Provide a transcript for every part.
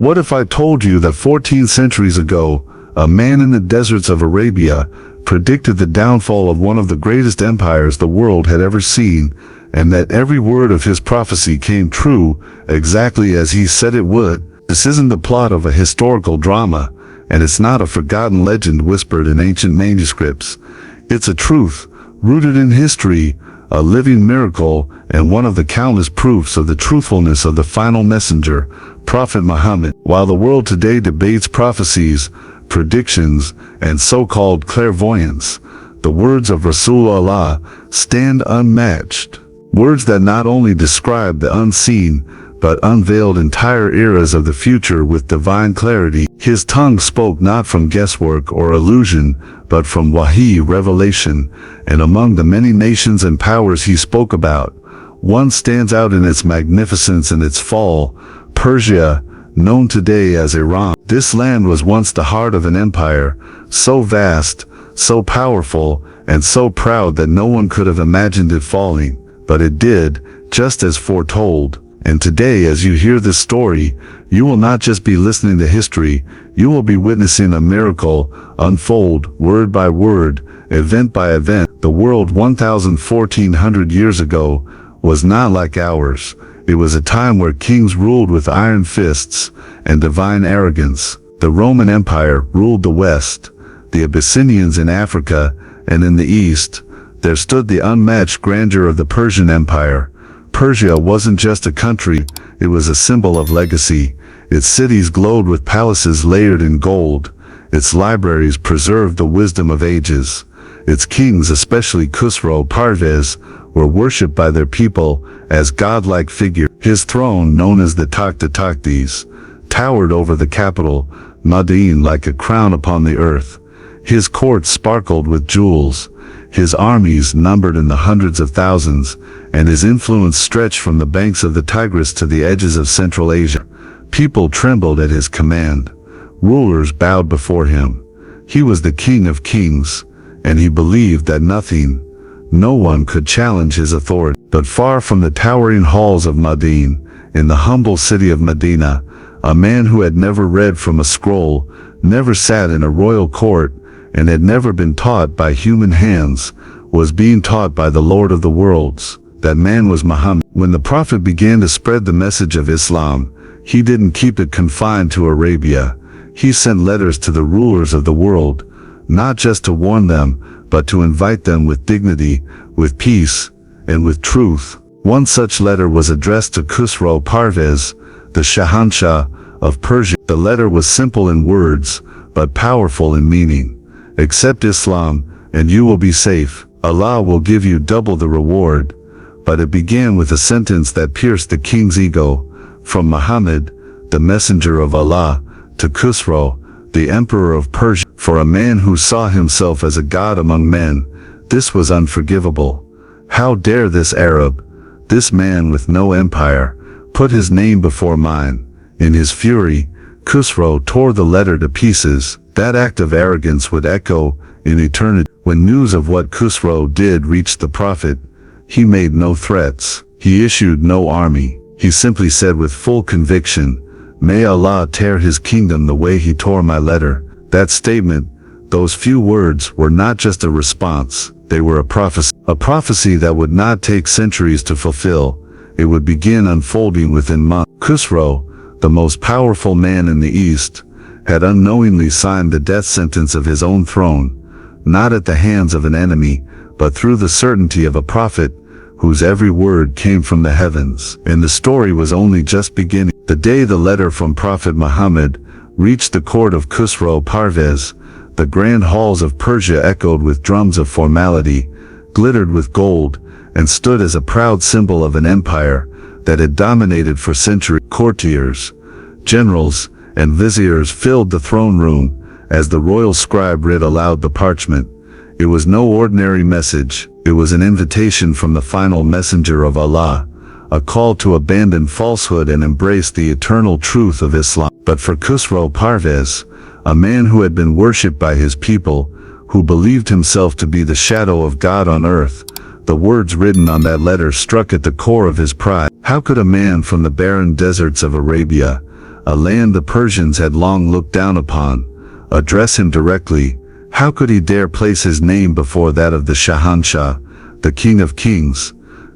What if I told you that 14 centuries ago, a man in the deserts of Arabia predicted the downfall of one of the greatest empires the world had ever seen, and that every word of his prophecy came true exactly as he said it would? This isn't the plot of a historical drama, and it's not a forgotten legend whispered in ancient manuscripts. It's a truth, rooted in history, a living miracle, and one of the countless proofs of the truthfulness of the final messenger, Prophet Muhammad. While the world today debates prophecies, predictions, and so-called clairvoyance, the words of Rasulullah stand unmatched. Words that not only describe the unseen, but unveiled entire eras of the future with divine clarity. His tongue spoke not from guesswork or illusion, but from wahi, revelation, and among the many nations and powers he spoke about, one stands out in its magnificence and its fall: Persia, known today as Iran. This land was once the heart of an empire, so vast, so powerful, and so proud that no one could have imagined it falling, but it did, just as foretold. And today, as you hear this story, you will not just be listening to history, you will be witnessing a miracle unfold, word by word, event by event. The world 1400 years ago was not like ours. It was a time where kings ruled with iron fists and divine arrogance. The Roman Empire ruled the West, the Abyssinians in Africa, and in the East, there stood the unmatched grandeur of the Persian Empire. Persia wasn't just a country, it was a symbol of legacy. Its cities glowed with palaces layered in gold. Its libraries preserved the wisdom of ages. Its kings, especially Khosrow II, were worshipped by their people as godlike figures. His throne, known as the Takhtis, towered over the capital, Mada'in, like a crown upon the earth. His courts sparkled with jewels. His armies numbered in the hundreds of thousands, and his influence stretched from the banks of the Tigris to the edges of Central Asia. People trembled at his command. Rulers bowed before him. He was the king of kings, and he believed that no one could challenge his authority. But far from the towering halls of Madain, in the humble city of Medina, a man who had never read from a scroll, never sat in a royal court, and had never been taught by human hands, was being taught by the Lord of the worlds. That man was Muhammad. When the Prophet began to spread the message of Islam, he didn't keep it confined to Arabia. He sent letters to the rulers of the world, not just to warn them, but to invite them with dignity, with peace, and with truth. One such letter was addressed to Khosrow II, the Shahanshah of Persia. The letter was simple in words, but powerful in meaning. Accept Islam, and you will be safe. Allah will give you double the reward. But it began with a sentence that pierced the king's ego. From Muhammad, the messenger of Allah, to Khosrow, the emperor of Persia. For a man who saw himself as a god among men, this was unforgivable. How dare this Arab, this man with no empire, put his name before mine? In his fury, Khosrow tore the letter to pieces. That act of arrogance would echo in eternity. When news of what Khosrow did reached the Prophet, he made no threats. He issued no army. He simply said with full conviction, "May Allah tear his kingdom the way he tore my letter." That statement, those few words, were not just a response, they were a prophecy that would not take centuries to fulfill. It would begin unfolding within months. Khosrow, the most powerful man in the East, had unknowingly signed the death sentence of his own throne, not at the hands of an enemy, but through the certainty of a prophet, whose every word came from the heavens. And the story was only just beginning. The day the letter from Prophet Muhammad reached the court of Khosrow II, the grand halls of Persia echoed with drums of formality, glittered with gold, and stood as a proud symbol of an empire that had dominated for centuries. Courtiers, generals, and viziers filled the throne room as the royal scribe read aloud the parchment. It was no ordinary message. It was an invitation from the final messenger of Allah, a call to abandon falsehood and embrace the eternal truth of Islam. But for Khosrow II, a man who had been worshipped by his people, who believed himself to be the shadow of God on earth, the words written on that letter struck at the core of his pride. How could a man from the barren deserts of Arabia, a land the Persians had long looked down upon, address him directly. How could he dare place his name before that of the Shahanshah, the King of Kings?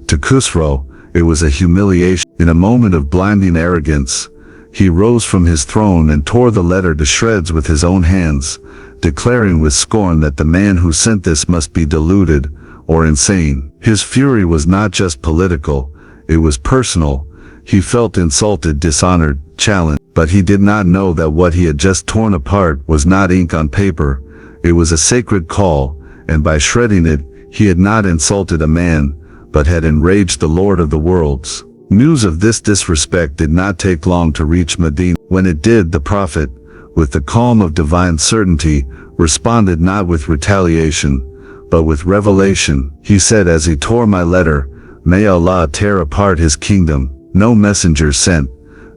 To Khosrow, it was a humiliation. In a moment of blinding arrogance, he rose from his throne and tore the letter to shreds with his own hands, declaring with scorn that the man who sent this must be deluded or insane. His fury was not just political, it was personal. He felt insulted, dishonored, challenged, but he did not know that what he had just torn apart was not ink on paper. It was a sacred call, and by shredding it, he had not insulted a man, but had enraged the Lord of the worlds. News of this disrespect did not take long to reach Madain. When it did, the prophet, with the calm of divine certainty, responded not with retaliation, but with revelation. He said as he tore my letter, "May Allah tear apart his kingdom." No messenger sent,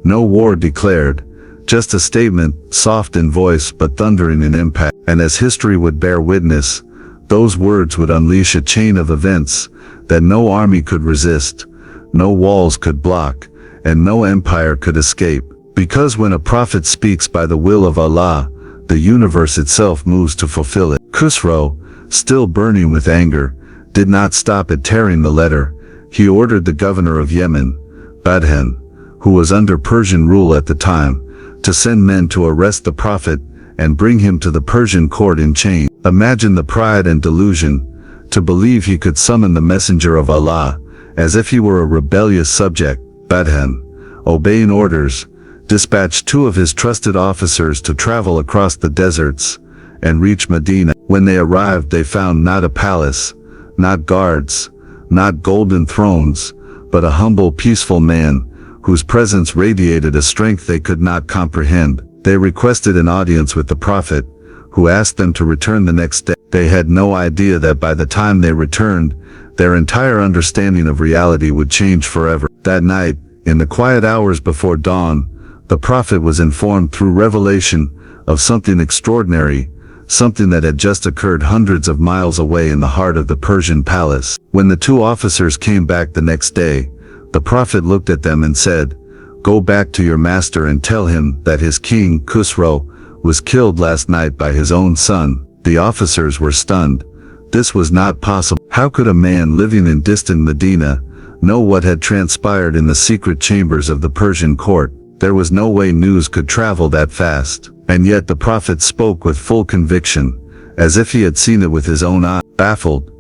no war declared, just a statement, soft in voice but thundering in impact. And as history would bear witness, those words would unleash a chain of events that no army could resist, no walls could block, and no empire could escape. Because when a prophet speaks by the will of Allah, the universe itself moves to fulfill it. Khosrow, still burning with anger, did not stop at tearing the letter. He ordered the governor of Yemen, Madain, who was under Persian rule at the time, to send men to arrest the prophet and bring him to the Persian court in chains. Imagine the pride and delusion, to believe he could summon the messenger of Allah, as if he were a rebellious subject. Madain, obeying orders, dispatched 2 of his trusted officers to travel across the deserts and reach Medina. When they arrived, they found not a palace, not guards, not golden thrones, but a humble, peaceful man, whose presence radiated a strength they could not comprehend. They requested an audience with the prophet, who asked them to return the next day. They had no idea that by the time they returned, their entire understanding of reality would change forever. That night, in the quiet hours before dawn, the prophet was informed through revelation of something extraordinary, something that had just occurred hundreds of miles away in the heart of the Persian palace. When the 2 officers came back the next day, the prophet looked at them and said, "Go back to your master and tell him that his king, Khosrow, was killed last night by his own son." The officers were stunned. This was not possible. How could a man living in distant Medina know what had transpired in the secret chambers of the Persian court? There was no way news could travel that fast. And yet the prophet spoke with full conviction, as if he had seen it with his own eyes. Baffled,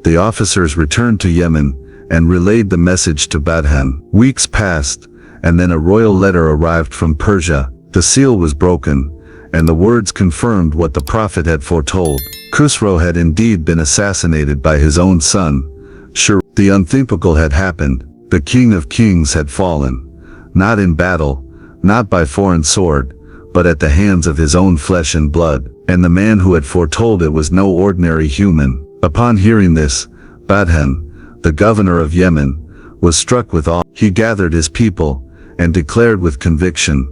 the officers returned to Yemen and relayed the message to Madain. Weeks passed, and then a royal letter arrived from Persia. The seal was broken, and the words confirmed what the prophet had foretold. Khosrow had indeed been assassinated by his own son. Sure, the unthinkable had happened. The King of Kings had fallen, not in battle, not by foreign sword, but at the hands of his own flesh and blood. And the man who had foretold it was no ordinary human. Upon hearing this, Madain, the governor of Yemen, was struck with awe. He gathered his people and declared with conviction,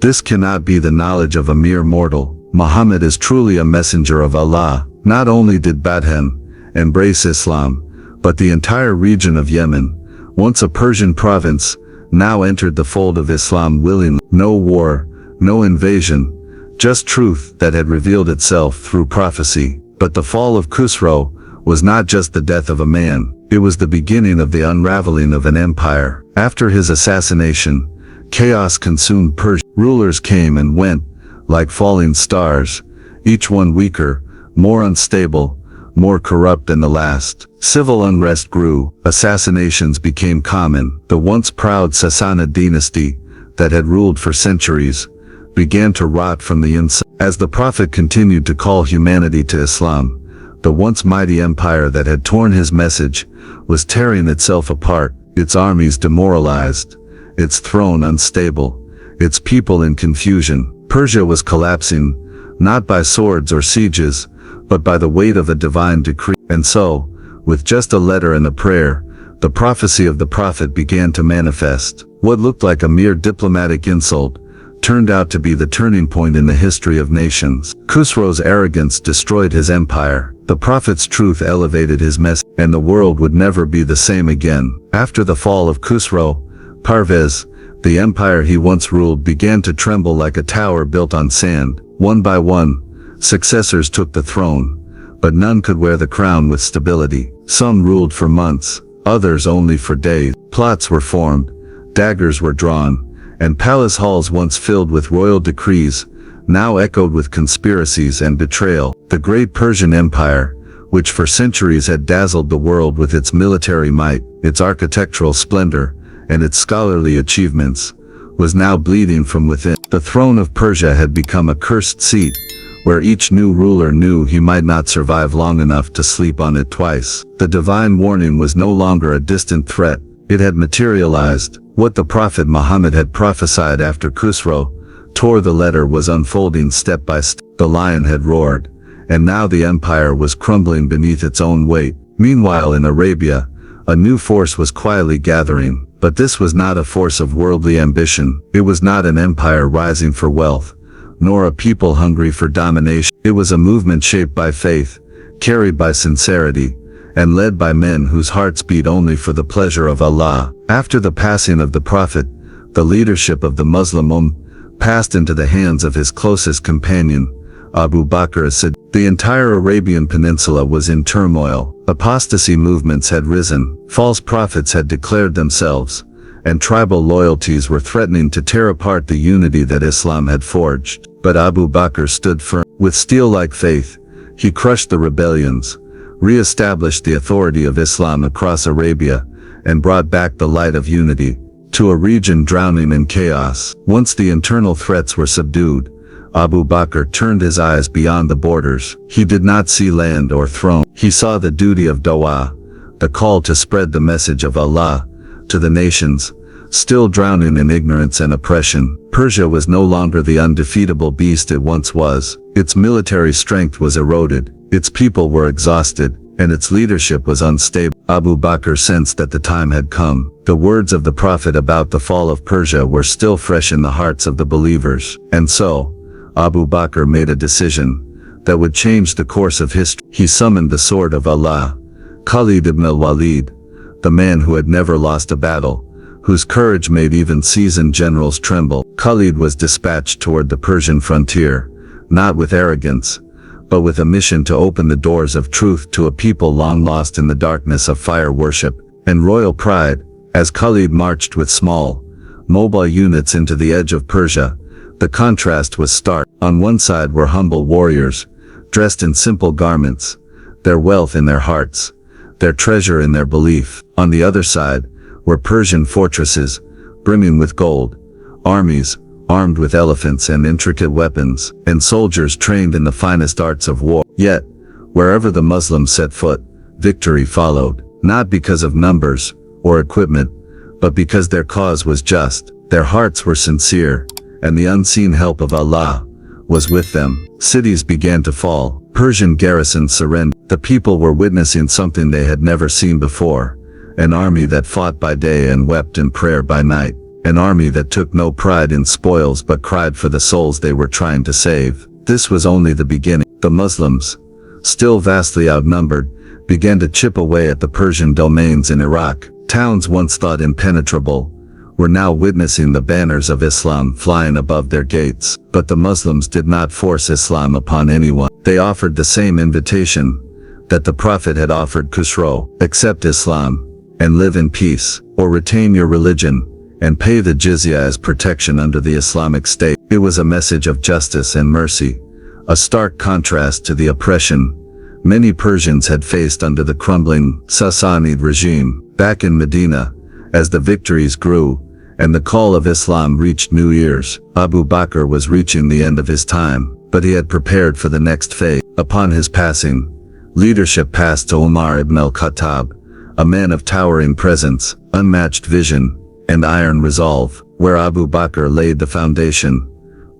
"This cannot be the knowledge of a mere mortal. Muhammad is truly a messenger of Allah." Not only did Madain embrace Islam, but the entire region of Yemen, once a Persian province, now entered the fold of Islam willingly. No war, no invasion, just truth that had revealed itself through prophecy. But the fall of Khosrow was not just the death of a man, it was the beginning of the unraveling of an empire. After his assassination, chaos consumed Persia. Rulers came and went, like falling stars, each one weaker, more unstable, more corrupt than the last. Civil unrest grew, assassinations became common. The once proud Sassanid dynasty, that had ruled for centuries, began to rot from the inside. As the prophet continued to call humanity to Islam, the once mighty empire that had torn his message was tearing itself apart, its armies demoralized, its throne unstable, its people in confusion. Persia was collapsing, not by swords or sieges, but by the weight of a divine decree. And so, with just a letter and a prayer, the prophecy of the prophet began to manifest. What looked like a mere diplomatic insult turned out to be the turning point in the history of nations. Khosrow's arrogance destroyed his empire. The prophet's truth elevated his message, and the world would never be the same again. After the fall of Khosrow, Parvez, The empire he once ruled began to tremble like a tower built on sand. One by one, successors took the throne, but none could wear the crown with stability. Some ruled for months, others only for days. Plots were formed, daggers were drawn, and palace halls once filled with royal decrees, now echoed with conspiracies and betrayal. The great Persian Empire, which for centuries had dazzled the world with its military might, its architectural splendor, and its scholarly achievements, was now bleeding from within. The throne of Persia had become a cursed seat, where each new ruler knew he might not survive long enough to sleep on it twice. The divine warning was no longer a distant threat, it had materialized. What the Prophet Muhammad had prophesied after Khosrow II the letter was unfolding step by step. The lion had roared, and now the empire was crumbling beneath its own weight. Meanwhile in Arabia, a new force was quietly gathering, but this was not a force of worldly ambition. It was not an empire rising for wealth, nor a people hungry for domination. It was a movement shaped by faith, carried by sincerity, and led by men whose hearts beat only for the pleasure of Allah. After the passing of the Prophet, the leadership of the Muslim passed into the hands of his closest companion, Abu Bakr as-Siddiq. The entire Arabian Peninsula was in turmoil. Apostasy movements had risen, false prophets had declared themselves, and tribal loyalties were threatening to tear apart the unity that Islam had forged. But Abu Bakr stood firm. With steel-like faith, he crushed the rebellions, re-established the authority of Islam across Arabia, and brought back the light of unity to a region drowning in chaos. Once the internal threats were subdued, Abu Bakr turned his eyes beyond the borders. He did not see land or throne. He saw the duty of dawah, the call to spread the message of Allah to the nations, still drowning in ignorance and oppression. Persia was no longer the undefeatable beast it once was. Its military strength was eroded, its people were exhausted, and its leadership was unstable. Abu Bakr sensed that the time had come. The words of the Prophet about the fall of Persia were still fresh in the hearts of the believers. And so, Abu Bakr made a decision that would change the course of history. He summoned the sword of Allah, Khalid ibn al-Walid, the man who had never lost a battle, whose courage made even seasoned generals tremble. Khalid was dispatched toward the Persian frontier, not with arrogance, but with a mission to open the doors of truth to a people long lost in the darkness of fire worship and royal pride. As Khalid marched with small, mobile units into the edge of Persia, the contrast was stark. On one side were humble warriors, dressed in simple garments, their wealth in their hearts, their treasure in their belief. On the other side were Persian fortresses, brimming with gold, armies, armed with elephants and intricate weapons, and soldiers trained in the finest arts of war. Yet, wherever the Muslims set foot, victory followed, not because of numbers or equipment, but because their cause was just, their hearts were sincere, and the unseen help of Allah was with them. Cities began to fall, Persian garrisons surrendered. The people were witnessing something they had never seen before, an army that fought by day and wept in prayer by night, an army that took no pride in spoils but cried for the souls they were trying to save. This was only the beginning. The Muslims, still vastly outnumbered, began to chip away at the Persian domains in Iraq. Towns once thought impenetrable were now witnessing the banners of Islam flying above their gates. But the Muslims did not force Islam upon anyone. They offered the same invitation that the Prophet had offered Khosrow: accept Islam and live in peace, or retain your religion and pay the jizya as protection under the Islamic State. It was a message of justice and mercy, a stark contrast to the oppression many Persians had faced under the crumbling Sassanid regime. Back in Medina, as the victories grew and the call of Islam reached new ears, Abu Bakr was reaching the end of his time, but he had prepared for the next phase. Upon his passing, leadership passed to Umar ibn al-Khattab, a man of towering presence, unmatched vision, and iron resolve. Where Abu Bakr laid the foundation,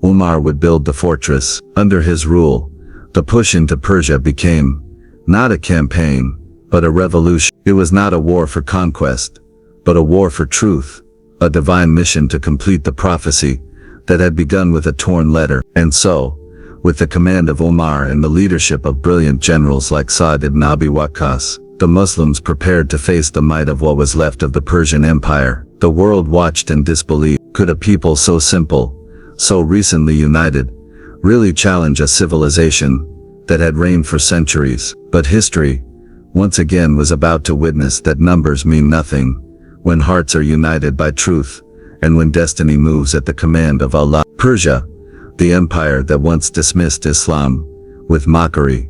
Umar would build the fortress. Under his rule, the push into Persia became not a campaign, but a revolution. It was not a war for conquest, but a war for truth, a divine mission to complete the prophecy that had begun with a torn letter. And so, with the command of Umar and the leadership of brilliant generals like Sa'd ibn Abi Waqqas, the Muslims prepared to face the might of what was left of the Persian Empire. The world watched in disbelief. Could a people so simple, so recently united, really challenge a civilization that had reigned for centuries? But history, once again, was about to witness that numbers mean nothing when hearts are united by truth, and when destiny moves at the command of Allah. Persia, the empire that once dismissed Islam with mockery,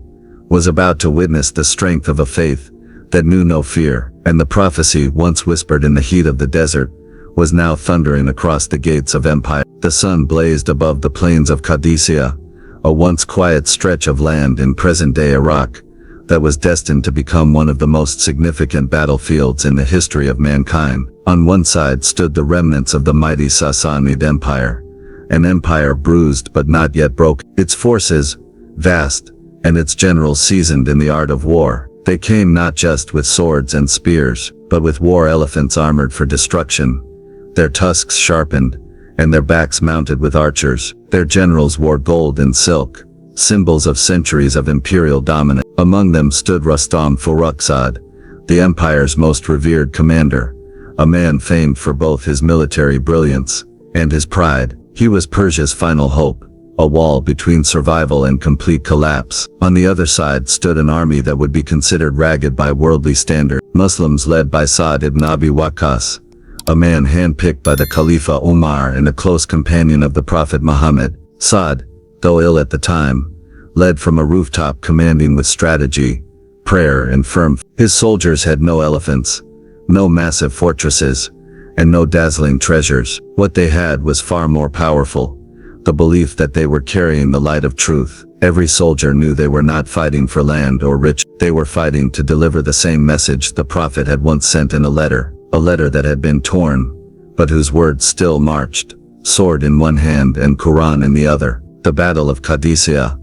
was about to witness the strength of a faith that knew no fear, and the prophecy once whispered in the heat of the desert was now thundering across the gates of empire. The sun blazed above the plains of Kadisiyyah, a once quiet stretch of land in present-day Iraq that was destined to become one of the most significant battlefields in the history of mankind. On one side stood the remnants of the mighty Sassanid Empire, an empire bruised but not yet broken, its forces vast, and its generals seasoned in the art of war. They came not just with swords and spears, but with war elephants armored for destruction, their tusks sharpened, and their backs mounted with archers. Their generals wore gold and silk, symbols of centuries of imperial dominance. Among them stood Rustam Farrukhzad, the empire's most revered commander, a man famed for both his military brilliance and his pride. He was Persia's final hope, a wall between survival and complete collapse. On the other side stood an army that would be considered ragged by worldly standards. Muslims led by Sa'd ibn Abi Waqqas, a man handpicked by the Khalifa Umar and a close companion of the Prophet Muhammad. Sa'd, though ill at the time, led from a rooftop commanding with strategy, prayer and firm. His soldiers had no elephants, no massive fortresses, and no dazzling treasures. What they had was far more powerful, the belief that they were carrying the light of truth. Every soldier knew they were not fighting for land or rich. They were fighting to deliver the same message the Prophet had once sent in a letter that had been torn, but whose words still marched, sword in one hand and Quran in the other. The Battle of Qadisiyyah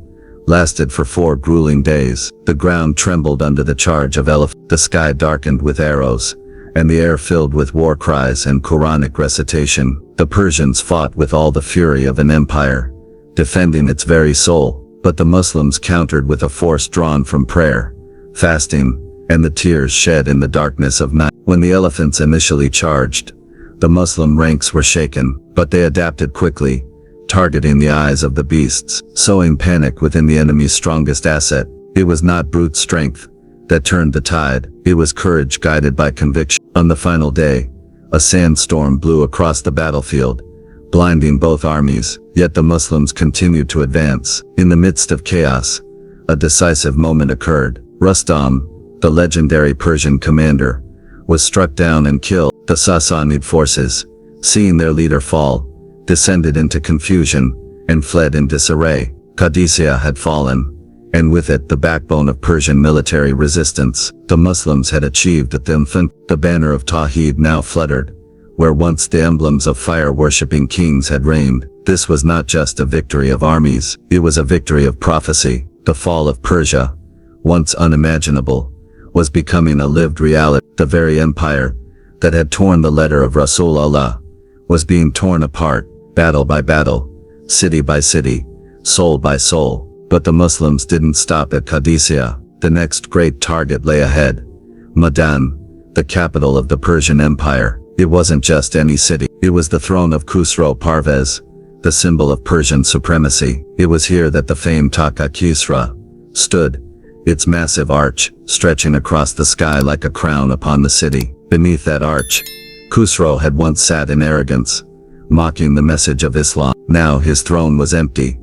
lasted for 4 grueling days. The ground trembled under the charge of elephants, the sky darkened with arrows, and the air filled with war cries and Quranic recitation. The Persians fought with all the fury of an empire, defending its very soul, but the Muslims countered with a force drawn from prayer, fasting, and the tears shed in the darkness of night. When the elephants initially charged, the Muslim ranks were shaken, but they adapted quickly, targeting the eyes of the beasts, sowing panic within the enemy's strongest asset. It was not brute strength that turned the tide, it was courage guided by conviction. On the final day, a sandstorm blew across the battlefield, blinding both armies, yet the Muslims continued to advance. In the midst of chaos, a decisive moment occurred. Rustam, the legendary Persian commander, was struck down and killed. The Sassanid forces, seeing their leader fall, descended into confusion and fled in disarray. Kadisia had fallen, and with it the backbone of Persian military resistance. The Muslims had achieved a triumph. The banner of Tawhid now fluttered, where once the emblems of fire-worshipping kings had reigned. This was not just a victory of armies, it was a victory of prophecy. The fall of Persia, once unimaginable, was becoming a lived reality. The very empire that had torn the letter of Rasulullah was being torn apart, battle by battle, city by city, soul by soul. But the Muslims didn't stop at Qadisiyyah. The next great target lay ahead. Madain, the capital of the Persian Empire. It wasn't just any city. It was the throne of Khosrow Parvez, the symbol of Persian supremacy. It was here that the famed Taqa Kisra stood, its massive arch stretching across the sky like a crown upon the city. Beneath that arch, Khosrow had once sat in arrogance, mocking the message of Islam. Now his throne was empty,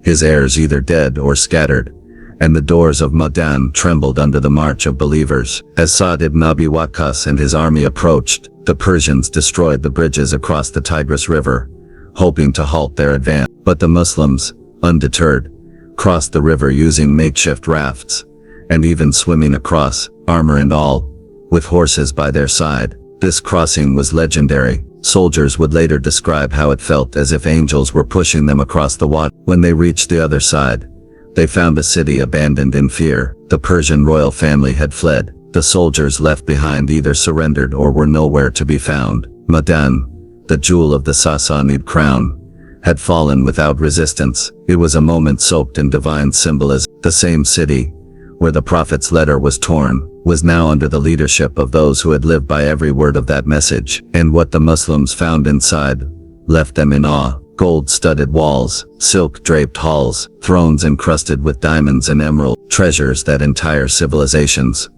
his heirs either dead or scattered, and the doors of Madain trembled under the march of believers. As Sa'd ibn Abi Waqqas and his army approached, the Persians destroyed the bridges across the Tigris River, hoping to halt their advance. But the Muslims, undeterred, crossed the river using makeshift rafts, and even swimming across, armor and all, with horses by their side. This crossing was legendary. Soldiers would later describe how it felt as if angels were pushing them across the water. When they reached the other side, they found the city abandoned in fear. The Persian royal family had fled. The soldiers left behind either surrendered or were nowhere to be found. Madain, the jewel of the Sassanid crown, had fallen without resistance. It was a moment soaked in divine symbolism. The same city, where the prophet's letter was torn, was now under the leadership of those who had lived by every word of that message. And what the Muslims found inside left them in awe. Gold-studded walls, silk-draped halls, thrones encrusted with diamonds and emerald, treasures that entire civilizations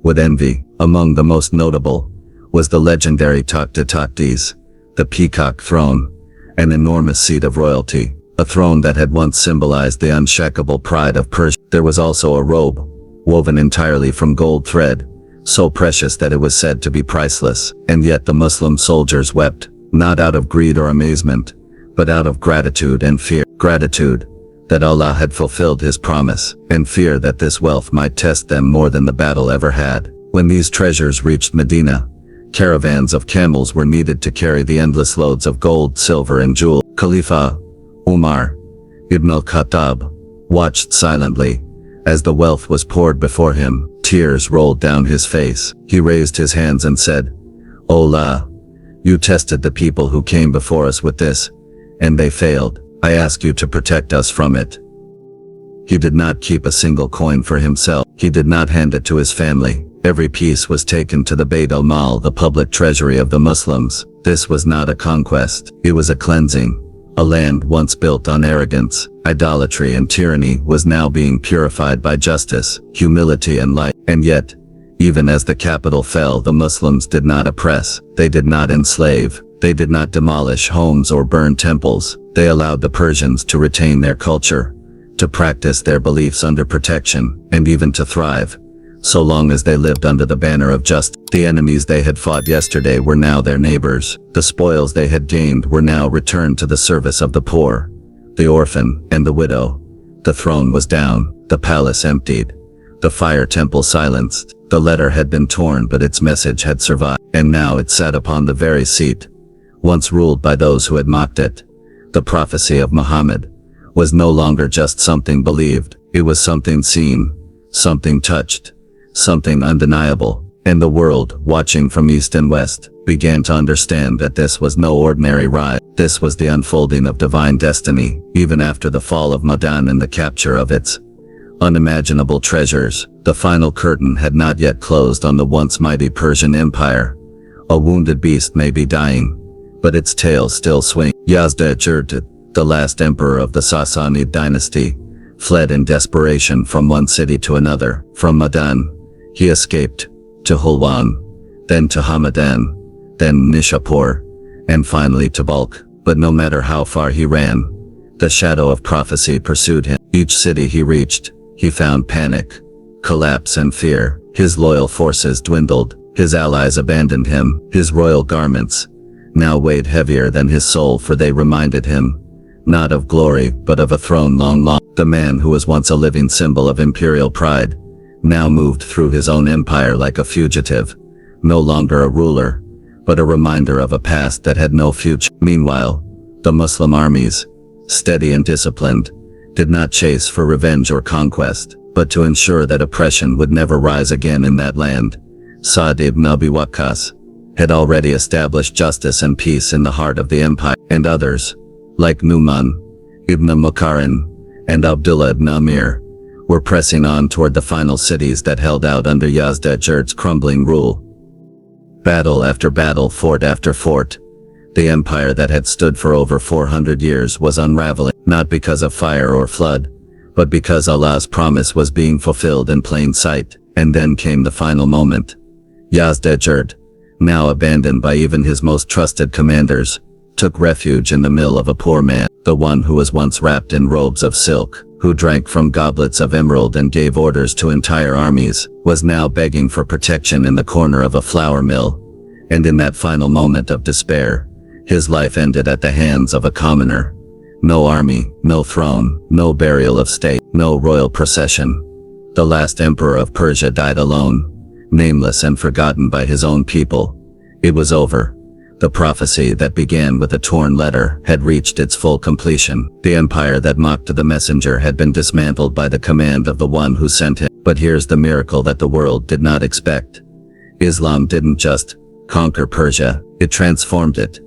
would envy. Among the most notable was the legendary Taktis, the peacock throne, an enormous seat of royalty, a throne that had once symbolized the unshakable pride of Persia. There was also a robe, woven entirely from gold thread, so precious that it was said to be priceless, and yet the Muslim soldiers wept, not out of greed or amazement, but out of gratitude and fear. Gratitude that Allah had fulfilled his promise, and fear that this wealth might test them more than the battle ever had. When these treasures reached Medina, caravans of camels were needed to carry the endless loads of gold, silver and jewels. Khalifa Umar ibn al-Khattab watched silently as the wealth was poured before him. Tears rolled down his face. He raised his hands and said, "O Allah, you tested the people who came before us with this, and they failed. I ask you to protect us from it." He did not keep a single coin for himself. He did not hand it to his family. Every piece was taken to the Bayt al-Mal, the public treasury of the Muslims. This was not a conquest. It was a cleansing. A land once built on arrogance, idolatry and tyranny was now being purified by justice, humility and light. And yet, even as the capital fell, the Muslims did not oppress. They did not enslave. They did not demolish homes or burn temples. They allowed the Persians to retain their culture, to practice their beliefs under protection, and even to thrive, so long as they lived under the banner of justice. The enemies they had fought yesterday were now their neighbors. The spoils they had gained were now returned to the service of the poor, the orphan, and the widow. The throne was down, the palace emptied, the fire temple silenced. The letter had been torn, but its message had survived, and now it sat upon the very seat once ruled by those who had mocked it. The prophecy of Muhammad was no longer just something believed. It was something seen, something touched, something undeniable. And the world, watching from east and west, began to understand that this was no ordinary ride. This was the unfolding of divine destiny. Even after the fall of Madain and the capture of its unimaginable treasures, the final curtain had not yet closed on the once mighty Persian Empire. A wounded beast may be dying, but its tail still swings. Yazdajerd, the last emperor of the Sassanid dynasty, fled in desperation from one city to another. From Madain, he escaped to Hulwan, then to Hamadan, then Nishapur, and finally to Balkh. But no matter how far he ran, the shadow of prophecy pursued him. Each city he reached, he found panic, collapse and fear. His loyal forces dwindled, his allies abandoned him. His royal garments now weighed heavier than his soul, for they reminded him not of glory, but of a throne long lost. The man who was once a living symbol of imperial pride now moved through his own empire like a fugitive, no longer a ruler, but a reminder of a past that had no future. Meanwhile, the Muslim armies, steady and disciplined, did not chase for revenge or conquest, but to ensure that oppression would never rise again in that land. Sa'd ibn Abi Waqqas had already established justice and peace in the heart of the empire, and others, like Numan ibn Muqarrin and Abdullah ibn Amir, were pressing on toward the final cities that held out under Yazdajerd's crumbling rule. Battle after battle, fort after fort, the empire that had stood for over 400 years was unraveling, not because of fire or flood, but because Allah's promise was being fulfilled in plain sight. And then came the final moment. Yazdajerd, now abandoned by even his most trusted commanders, took refuge in the mill of a poor man. The one who was once wrapped in robes of silk, who drank from goblets of emerald and gave orders to entire armies, was now begging for protection in the corner of a flour mill. And in that final moment of despair, his life ended at the hands of a commoner. No army, no throne, no burial of state, no royal procession. The last emperor of Persia died alone, nameless and forgotten by his own people. It was over. The prophecy that began with a torn letter had reached its full completion. The empire that mocked the messenger had been dismantled by the command of the one who sent him. But here's the miracle that the world did not expect. Islam didn't just conquer Persia, it transformed it.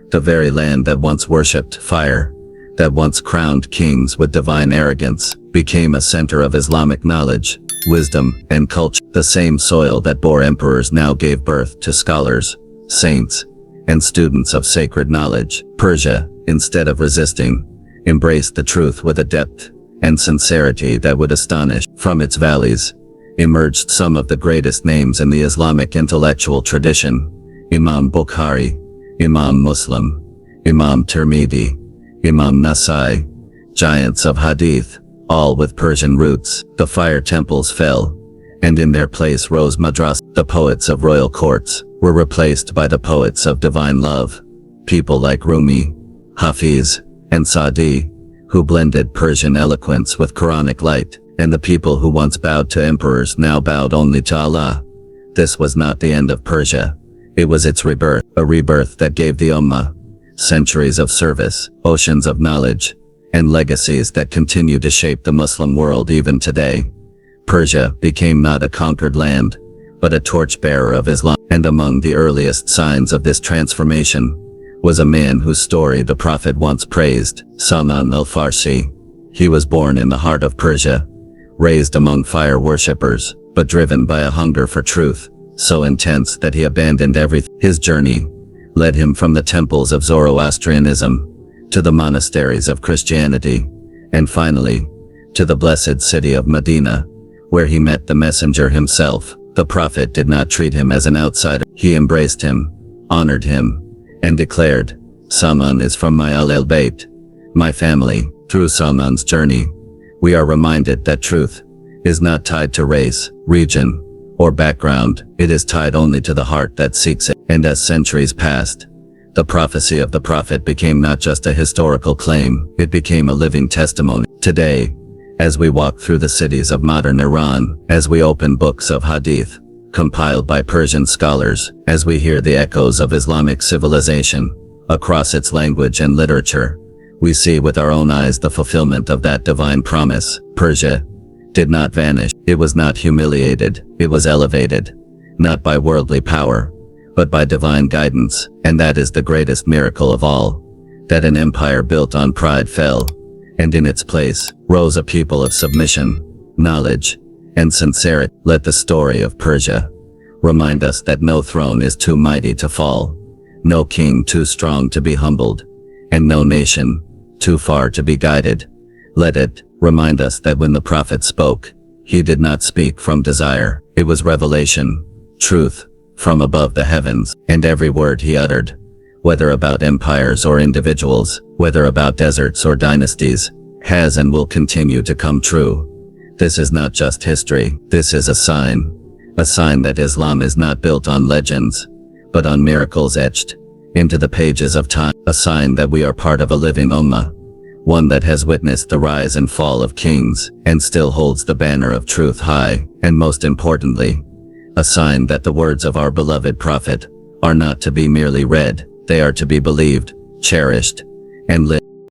The very land that once worshipped fire, that once crowned kings with divine arrogance, became a center of Islamic knowledge, wisdom, and culture. The same soil that bore emperors now gave birth to scholars, saints, and students of sacred knowledge. Persia, instead of resisting, embraced the truth with a depth and sincerity that would astonish. From its valleys emerged some of the greatest names in the Islamic intellectual tradition: Imam Bukhari, Imam Muslim, Imam Tirmidhi, Imam Nasai, giants of hadith, all with Persian roots. The fire temples fell, and in their place rose madras. The poets of royal courts were replaced by the poets of divine love, people like Rumi, Hafiz, and Sa'di, who blended Persian eloquence with Quranic light, and the people who once bowed to emperors now bowed only to Allah. This was not the end of Persia. It was its rebirth, a rebirth that gave the Ummah centuries of service, oceans of knowledge, and legacies that continue to shape the Muslim world even today. Persia became not a conquered land, but a torchbearer of Islam. And among the earliest signs of this transformation was a man whose story the Prophet once praised, Salman al-Farsi. He was born in the heart of Persia, raised among fire worshippers, but driven by a hunger for truth so intense that he abandoned everything. His journey led him from the temples of Zoroastrianism to the monasteries of Christianity, and finally to the blessed city of Medina, where he met the messenger himself. The Prophet did not treat him as an outsider. He embraced him, honored him, and declared, "Salman is from my Ahl-Bayt, my family." Through Salman's journey, we are reminded that truth is not tied to race, region, or background. It is tied only to the heart that seeks it. And as centuries passed, the prophecy of the Prophet became not just a historical claim, it became a living testimony. Today, as we walk through the cities of modern Iran, as we open books of hadith compiled by Persian scholars, as we hear the echoes of Islamic civilization across its language and literature, we see with our own eyes the fulfillment of that divine promise. Persia did not vanish. It was not humiliated. It was elevated, not by worldly power, but by divine guidance. And that is the greatest miracle of all, that an empire built on pride fell, and in its place rose a people of submission, knowledge, and sincerity. Let the story of Persia remind us that no throne is too mighty to fall, no king too strong to be humbled, and no nation too far to be guided. Let it remind us that when the Prophet spoke, he did not speak from desire. It was revelation, truth, from above the heavens, and every word he uttered, whether about empires or individuals, whether about deserts or dynasties, has and will continue to come true. This is not just history, this is a sign that Islam is not built on legends, but on miracles etched into the pages of time, a sign that we are part of a living ummah, one that has witnessed the rise and fall of kings, and still holds the banner of truth high, and most importantly, a sign that the words of our beloved Prophet are not to be merely read, they are to be believed, cherished, and lived.